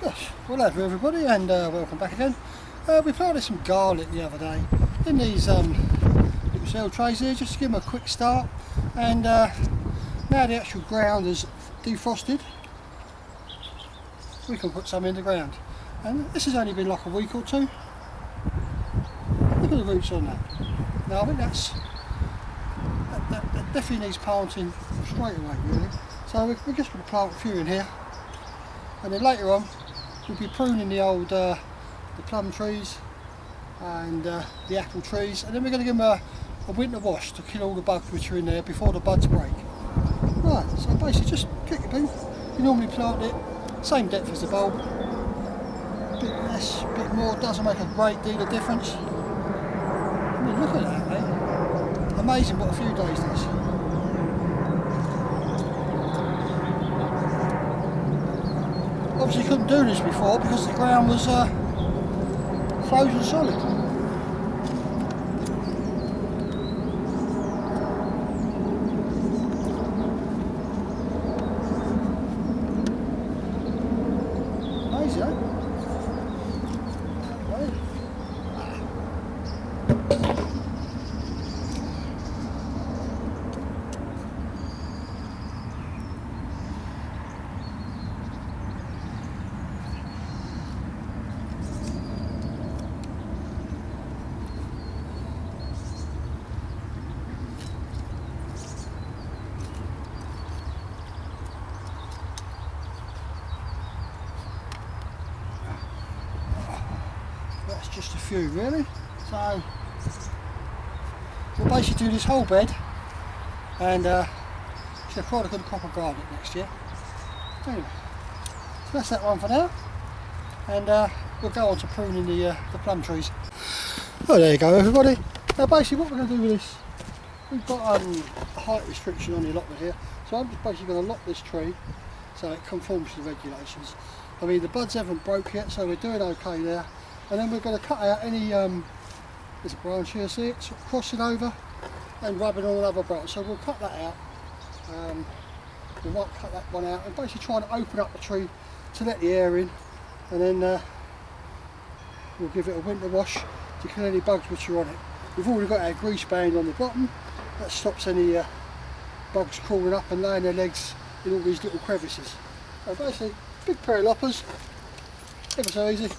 Yes, well hello everybody and welcome back again. We planted some garlic the other day in these little cell trays here just to give them a quick start, and now the actual ground is defrosted, we can put some in the ground. And this has only been like a week or two. Look at the roots on that. Now I think that definitely needs planting straight away really. So we're just going to plant a few in here, and then later on we'll be pruning the old the plum trees and the apple trees, and then we're going to give them a winter wash to kill all the bugs which are in there before the buds break. Right, so basically just pick your bin. You normally plant it same depth as the bulb, a bit less, a bit more, doesn't make a great deal of difference. I mean, look at that, eh? Amazing what a few days does. Obviously couldn't do this before because the ground was frozen solid. Amazing, eh? That's just a few really. So we'll basically do this whole bed, and should have quite a good crop of garlic next year. Anyway, so that's that one for now, and we'll go on to pruning the plum trees. Oh, there you go everybody. Now basically what we're going to do with this, we've got a height restriction on the allotment here, so I'm just basically going to lock this tree so it conforms to the regulations. I mean, the buds haven't broke yet, so we're doing okay there. And then we're going to cut out any there's a branch here, see it, sort of crossing over and rubbing on another branch, so we'll cut that out. We might cut that one out and basically try to open up the tree to let the air in, and then we'll give it a winter wash to kill any bugs which are on it. We've already got our grease band on the bottom that stops any bugs crawling up and laying their legs in all these little crevices. So basically big pair of loppers, ever so easy.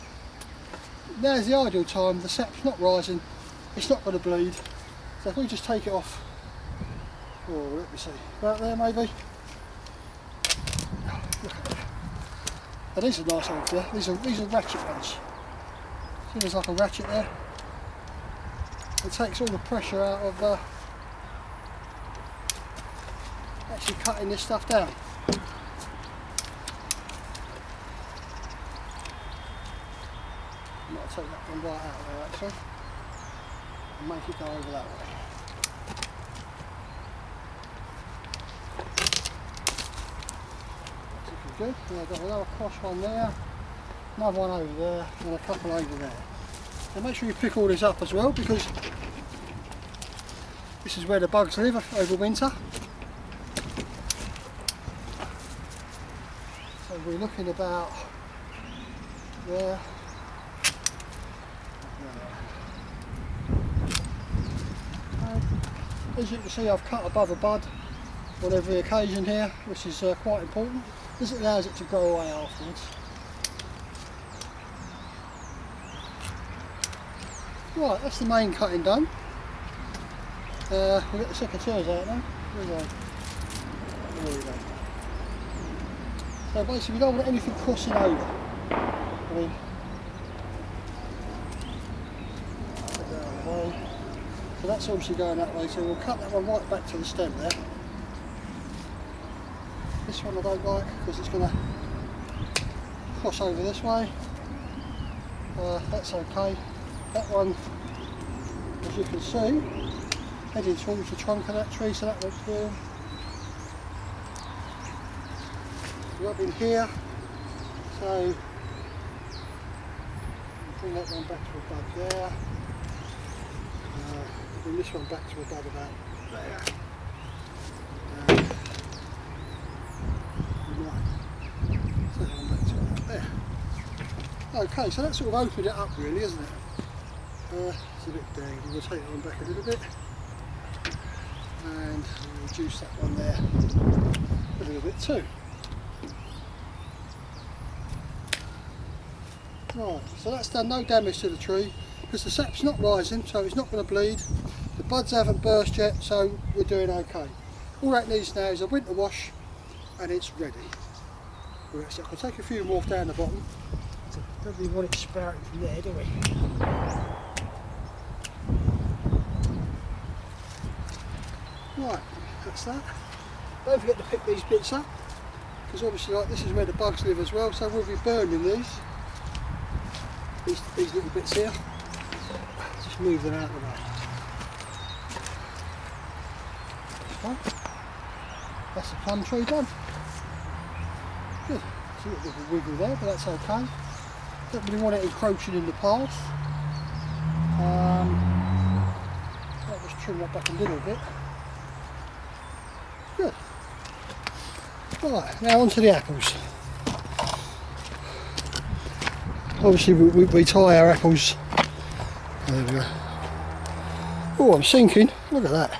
Now's the ideal time, the sap's not rising, it's not going to bleed, so if we just take it off, oh let me see, about there maybe, look at that, and these are nice ones there, these are ratchet ones, see there's like a ratchet there, it takes all the pressure out of actually cutting this stuff down. I might take that one right out there actually and make it go over that way. That's looking good. Yeah, I've got another cross one there, another one over there, and a couple over there. And make sure you pick all this up as well, because this is where the bugs live over winter. So we're looking about there. As you can see, I've cut above a bud on every occasion here, which is quite important. This allows it to grow away afterwards. Right, that's the main cutting done. We'll get the secateurs out now. There we go. So basically we don't want anything crossing over. I mean, put that out of the way. So that's obviously going that way, so we'll cut that one right back to the stem there. This one I don't like because it's going to cross over this way. That's okay. That one, as you can see, heading towards the trunk of that tree, so that looks good. Rub in here, so bring that one back to a bud there. Bring this one back to a bud about there. We might take that one back to about there. Okay, so that sort of opened it up really, isn't it? It's a bit dangly. We'll take that one back a little bit. And we'll reduce that one there a little bit too. Right, so that's done no damage to the tree because the sap's not rising, so it's not going to bleed. The buds haven't burst yet, so we're doing okay. All that needs now is a winter wash and it's ready. We'll take a few more down the bottom. Don't really want it sprouting from there, do we? Right, that's that. Don't forget to pick these bits up, because obviously like this is where the bugs live as well, so we'll be burning these little bits here. Just move them out of the way. That's the plum tree done. Good. It's a little bit of a wiggle there, but that's okay. Don't really want it encroaching in the path. I'll just trim that back a little bit. Good. Right, now onto the apples. Obviously we tie our apples. There we go. Oh, I'm sinking. Look at that.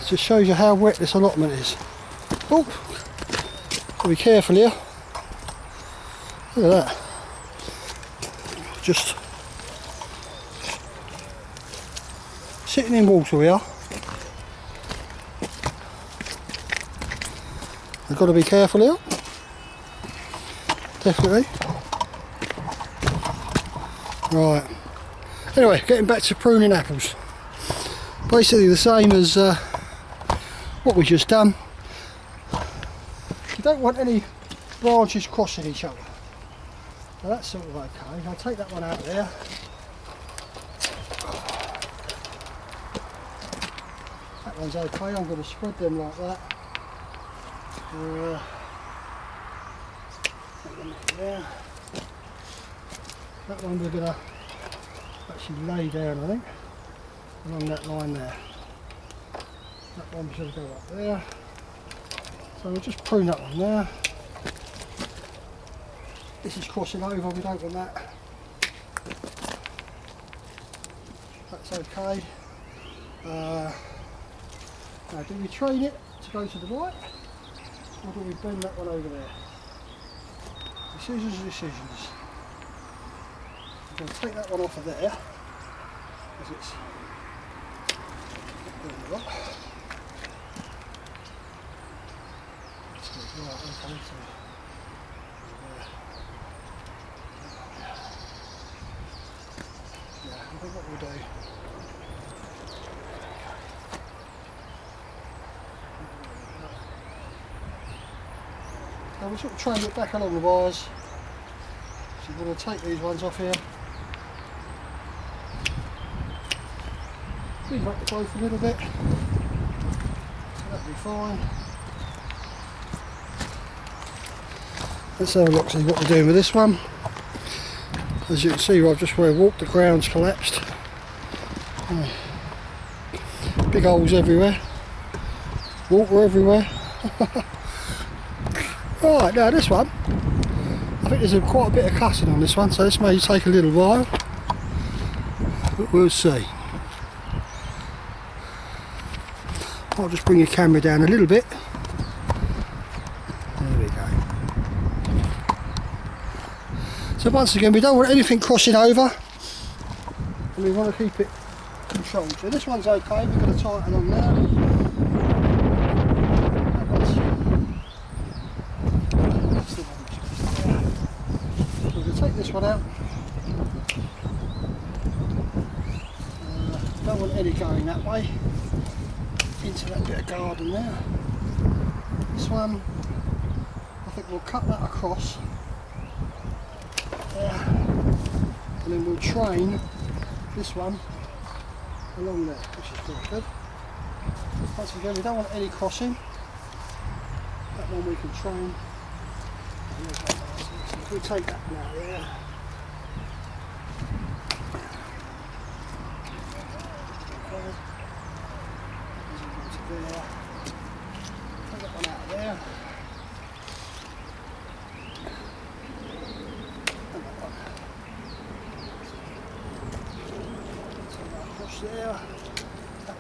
It just shows you how wet this allotment is. Oh, be careful here. Look at that. Just sitting in water we are. I've got to be careful here. Definitely. Right. Anyway, getting back to pruning apples. Basically the same as what we just done. You don't want any branches crossing each other. Now that's sort of okay. I'll take that one out there. That one's okay. I'm going to spread them like that. There. That one we're going to actually lay down, I think, along that line there. That one's going to go up there. So we'll just prune that one there. This is crossing over, we don't want that. That's okay. Now do we train it to go to the right, or do we bend that one over there? Decisions are decisions. I'm going to take that one off of there, because it's not doing a lot. Right, okay, so yeah, I think what we'll do. Now we'll sort of train it back along the wires. So we're going to take these ones off here. Clean up the growth a little bit. So that'll be fine. Let's have a look, see what we're doing with this one. As you can see, right just where I walked, the ground's collapsed. Big holes everywhere. Water everywhere. Right, now this one, I think there's quite a bit of cutting on this one, so this may take a little while. But we'll see. I'll just bring your camera down a little bit. So once again, we don't want anything crossing over, and we want to keep it controlled. So this one's okay, we're going to tighten on there. We're going to take this one out. Don't want any going that way, into that bit of garden there. This one, I think we'll cut that across. And then we'll train this one along there, which is quite good. Once again, we don't want any crossing. That one we can train. So if we take that now, yeah. Take that one out of there.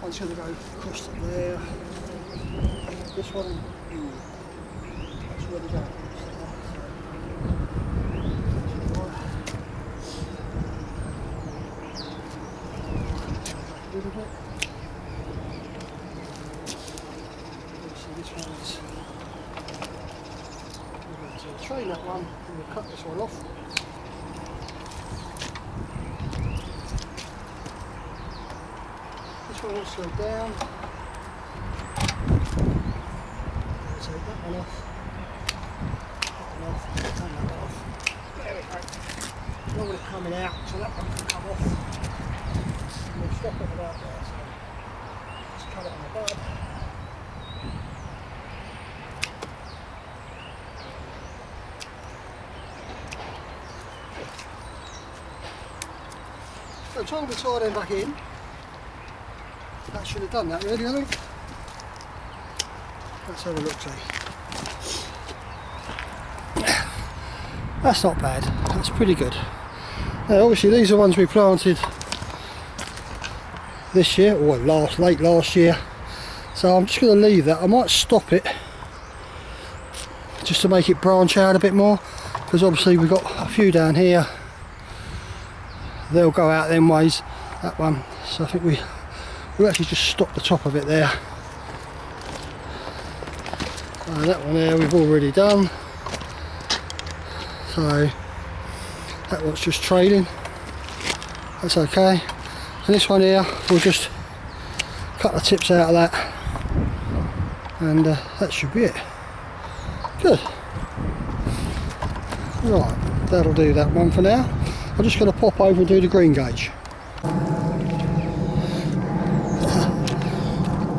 one's going to go across to there. This one, that's where they go. A little bit. So this one's. We're going to train that one, and we'll cut this one off. This one will slow down. Take that one off. That one off. And that one off. There we go. Don't want it coming out, so that one can come off. And we'll stop it about there. So just cut it on the bud. So time to tie them back in. That should have done that really, I think. Let's have a look, see. That's not bad, that's pretty good. Now obviously these are ones we planted this year, or late last year. So I'm just going to leave that. I might stop it just to make it branch out a bit more, because obviously we've got a few down here. They'll go out them ways, that one. So I think we'll actually just stop the top of it there. That one there we've already done. So that one's just trailing. That's okay. And this one here, we'll just cut the tips out of that. And that should be it. Good. Right, that'll do that one for now. I'm just going to pop over and do the green gauge.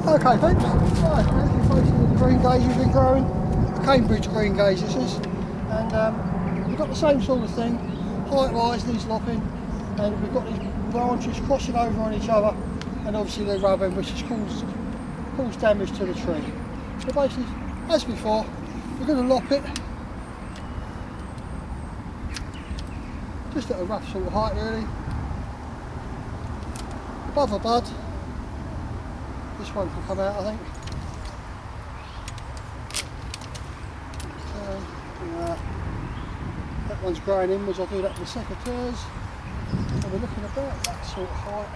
Okay folks, right, as you folks see the green gauge we've been growing, the Cambridge green gauge this is, and we've got the same sort of thing, height wise these lopping, and we've got these branches crossing over on each other, and obviously they're rubbing, which has caused damage to the tree. So basically, as before, we're going to lop it, just at a rough sort of height really, above a bud. This one can come out, I think. Okay. That one's growing inwards. I'll do that with the secateurs. And we're looking about that sort of height.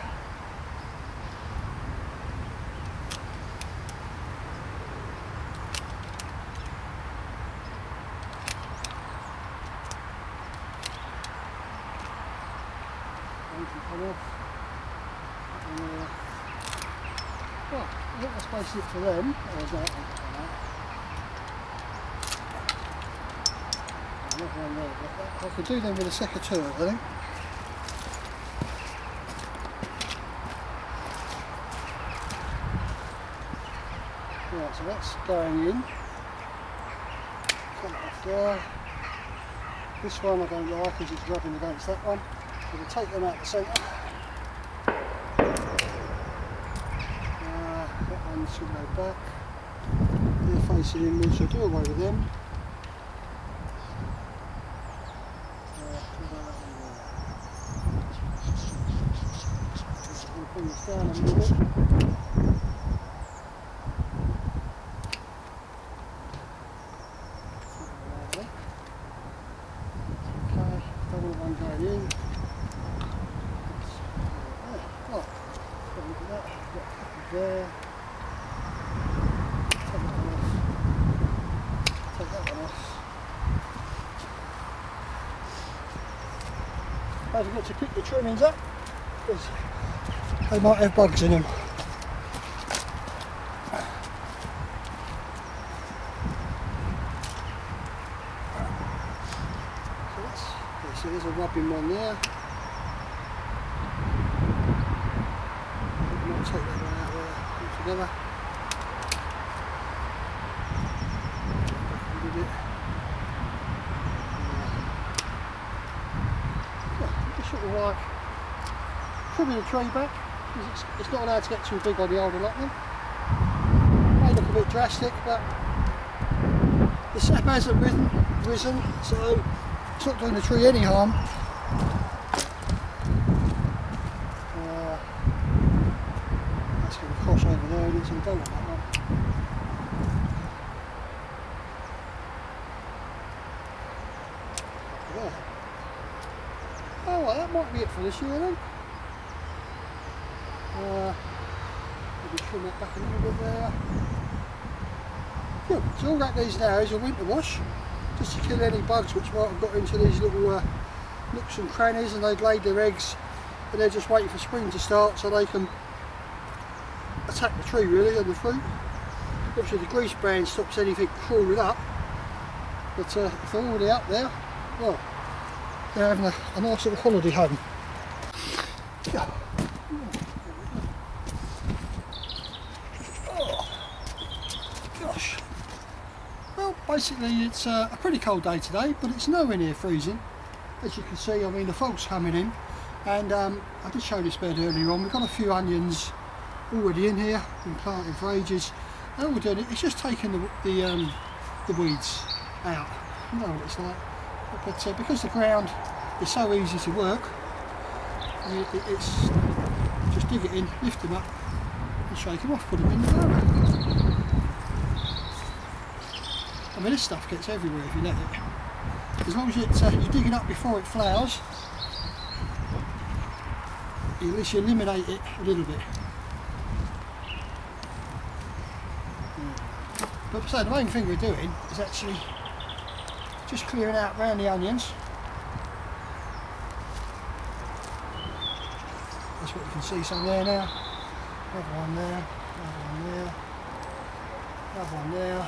One can come off. Well, I think that's basically it for them. There's that one come out. Another one there, but I could do them with a secateur, I think. Right, so that's going in. Cut it off there. This one I don't like because it's rubbing against that one. So we'll take them out the centre. That one should go back. They're facing inwards, so do away with them. Just going to bring this down a little bit. Okay, double one going in. Right, look at that. Got a couple there. Take that one off. Don't forget to pick the trimmings up, because they might have bugs in them. So there's a rubbing one there. I might take that one out there altogether. Sort of like trimming the tree back, because it's not allowed to get too big on the older allotment. May look a bit drastic, but the sap hasn't risen, so it's not doing the tree any harm. That's going to over there and it's a dollar that one. There. Oh well, that might be it for this year then. Maybe trim that back a little bit there. Good. So all that needs now is a winter wash, just to kill any bugs which might have got into these little nooks and crannies, and they've laid their eggs and they're just waiting for spring to start so they can attack the tree really and the fruit. Obviously the grease brand stops anything crawling up, but if they're already up there, well, they're having a nice little holiday home. Yeah. Oh, gosh. Well, basically it's a pretty cold day today, but it's nowhere near freezing. As you can see, I mean the fog's coming in, and I did show this bed earlier on. We've got a few onions already in here, been planted for ages, and all we're doing is just taking the weeds out. You know what it's like. But because the ground is so easy to work, it's just dig it in, lift them up and shake them off, put them in the burrow. I mean, this stuff gets everywhere if you let it. As long as you dig it up before it flowers, at least you eliminate it a little bit. But so the main thing we're doing is actually just clearing out around the onions. That's what you can see, some there now. Another one there, another one there, another one there.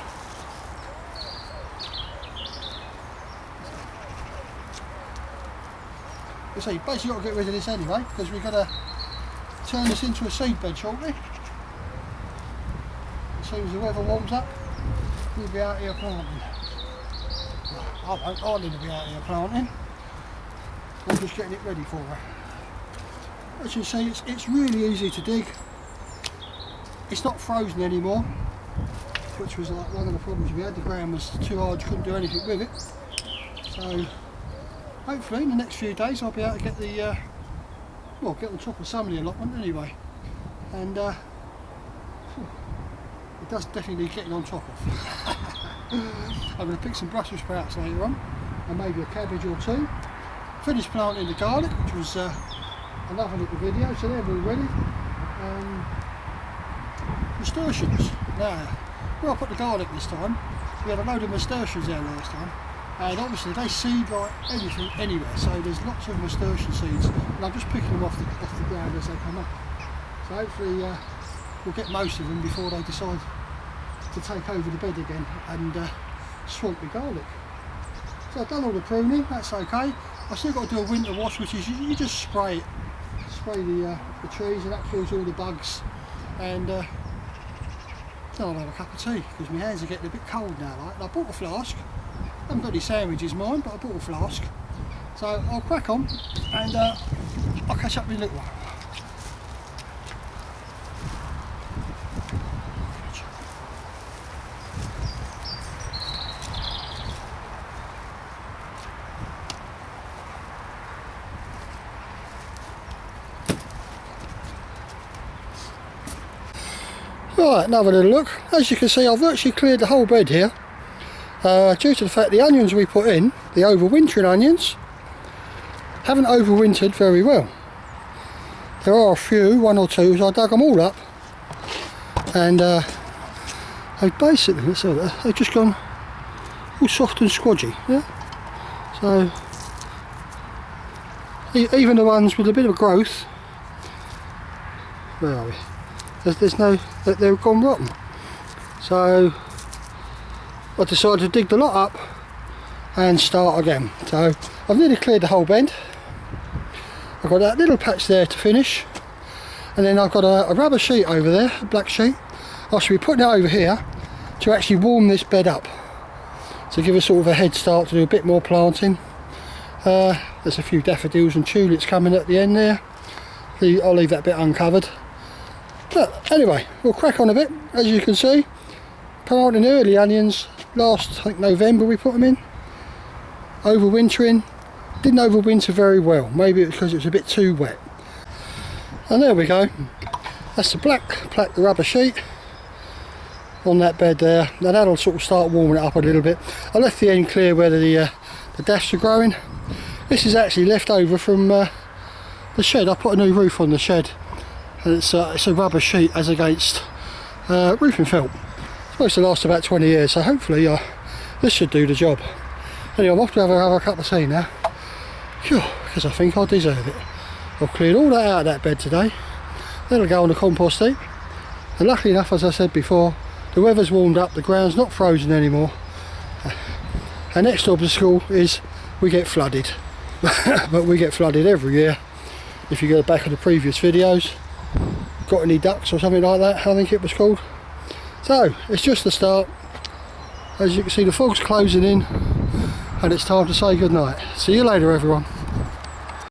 So you basically got to get rid of this anyway, because we've got to turn this into a seed bed shortly. As soon as the weather warms up, we'll be out here planting. Well, I won't, I'll need to be out here planting. I'm just getting it ready for her. As you see, it's really easy to dig. It's not frozen anymore, which was like one of the problems we had. The ground was too hard, you couldn't do anything with it. So hopefully in the next few days I'll be able to get the well, get on top of some of the allotment anyway. And it does definitely need getting on top of. I'm going to pick some Brussels sprouts later on, and maybe a cabbage or two. Finished planting the garlic, which was another little video, so they're all ready. Nasturtiums. Now, where I put the garlic this time, we had a load of nasturtiums there last time, and obviously they seed like anything anywhere, so there's lots of nasturtium seeds, and I'm just picking them off the ground as they come up. So hopefully we'll get most of them before they decide to take over the bed again and swamp the garlic. So I've done all the pruning, that's okay. I've still got to do a winter wash, which is you just spray the trees, and that kills all the bugs. And then I'll have a cup of tea, because my hands are getting a bit cold now. Like. And I bought a flask. I haven't got any sandwiches mine, but I bought a flask. So I'll crack on, and I'll catch up with you in a little while. Right, another little look. As you can see, I've virtually cleared the whole bed here, due to the fact the onions we put in, the overwintering onions, haven't overwintered very well. There are a few, one or two, so I dug them all up, and they've basically, let's see that, they've just gone all soft and squodgy. Yeah. So even the ones with a bit of growth, where are we? There's no, they've gone rotten. So I decided to dig the lot up and start again. So I've nearly cleared the whole bed. I've got that little patch there to finish, and then I've got a rubber sheet over there, a black sheet. I should be putting it over here to actually warm this bed up, to give us sort of a head start to do a bit more planting. There's a few daffodils and tulips coming at the end there. I'll leave that bit uncovered. But anyway, we'll crack on a bit. As you can see, planting early onions last, I think, November we put them in. Overwintering, didn't overwinter very well, maybe because it was a bit too wet. And there we go. That's the black rubber sheet on that bed there. Now that'll sort of start warming it up a little bit. I left the end clear where the daphs are growing. This is actually left over from the shed. I put a new roof on the shed, and it's a rubber sheet as against roofing felt. It's supposed to last about 20 years, so hopefully this should do the job. Anyway, I'm off to have a cup of tea now, because I think I deserve it. I've cleared all that out of that bed today. That'll go on the compost heap, and luckily enough, as I said before, the weather's warmed up, the ground's not frozen anymore. Our next obstacle is we get flooded. But we get flooded every year. If you go back to the previous videos, got any ducks or something like that, I think it was called. So it's just the start. As you can see, the fog's closing in, and it's time to say goodnight. See you later, everyone.